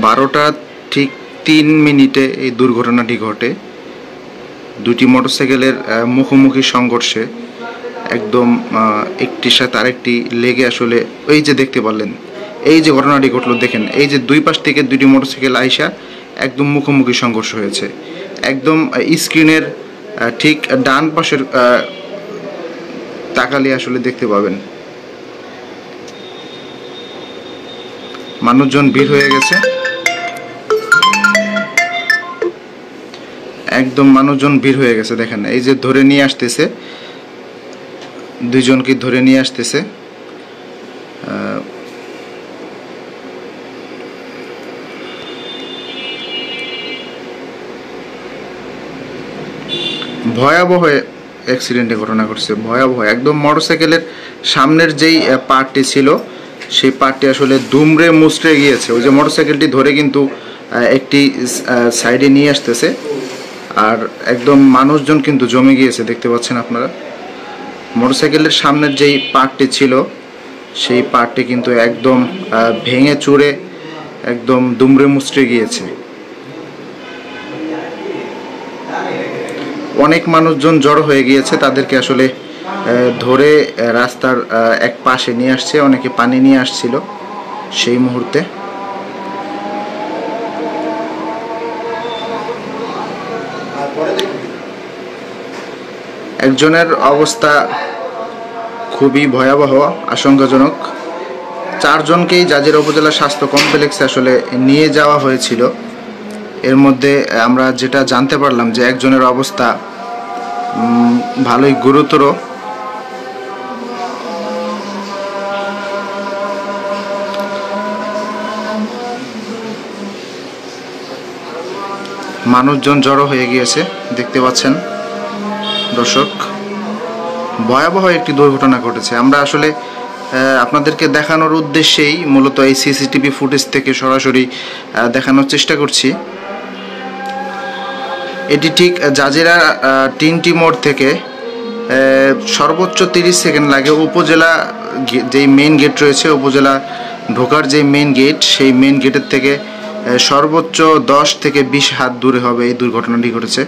12টা ঠিক 3 মিনিটে এই দুর্ঘটনাটি ঘটে। দুটি মোটরসাইকেলের মুখোমুখি সংঘর্ষে একদম একটির সাথে আরেকটি লেগে আসলে এই যে দেখতে পারলেন, এই যে ঘটনাটি ঘটলো দেখেন, এই যে দুই পাশ থেকে দুটি মোটরসাইকেল আইসা একদম মুখোমুখি সংঘর্ষ হয়েছে। একদম স্ক্রিনের ঠিক ডান পাশের তাকালে আসলে দেখতে পাবেন মানুষজন ভিড় হয়ে গেছে, একদম মানুষজন ভিড় হয়ে গেছে। দেখেন এই যে ধরে নিয়ে আসতেছে, দুইজনকে ধরে নিয়ে আসতেছে। ভয়াবহ অ্যাক্সিডেন্টের ঘটনা ঘটছে, ভয়াবহ একদম। মোটরসাইকেলের সামনের যেই পার্টটি ছিল সেই পার্টটি আসলে দুমড়ে মুচড়ে গিয়েছে। ওই যে মোটরসাইকেলটি ধরে কিন্তু একটি সাইডে নিয়ে আসতেছে, আর একদম মানুষজন কিন্তু জমে গিয়েছে, দেখতে পাচ্ছেন আপনারা। মোটরসাইকেলের সামনের যেই পার্টটি ছিল সেই পার্টটি কিন্তু একদম ভেঙে চুরে একদম দুমড়ে মুচড়ে গিয়েছে। অনেক মানুষজন জড়ো হয়ে গিয়েছে, তাদেরকে আসলে ধরে রাস্তার এক পাশে নিয়ে আসছে, অনেকে পানি নিয়ে আসছিল সেই মুহূর্তে। একজনের অবস্থা খুবই ভয়াবহ, আশঙ্কাজনক। 4 জনকেই জাজিরা উপজেলা স্বাস্থ্য কমপ্লেক্সে আসলে নিয়ে যাওয়া হয়েছিল। এর মধ্যে আমরা যেটা জানতে পারলাম যে একজনের অবস্থা ভালোই গুরুতর। মানুষজন জড়ো হয়ে গিয়েছে, দেখতে পাচ্ছেন দর্শক। ভয়াবহ একটি দুর্ঘটনা ঘটেছে। আমরা আসলে আপনাদেরকে দেখানোর উদ্দেশ্যেই মূলত এই সিসিটিভি ফুটেজ থেকে সরাসরি দেখানোর চেষ্টা করছি। এটি ঠিক জাজিরা তিনটি মোড় থেকে সর্বোচ্চ 30 সেকেন্ড লাগে উপজেলা যেই মেইন গেট রয়েছে, উপজেলা ঢোকার যে মেইন গেট, সেই মেইন গেটের থেকে সর্বোচ্চ 10 থেকে 20 হাত দূরে হবে এই দুর্ঘটনাটি ঘটেছে।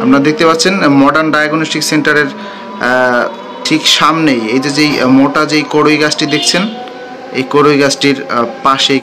আপনারা দেখতে পাচ্ছেন মডার্ন ডায়াগনস্টিক সেন্টারের ঠিক সামনেই এই যে যেই মোটা যেই কড়ই গাছটি দেখছেন, এই কড়ই গাছটির পাশেই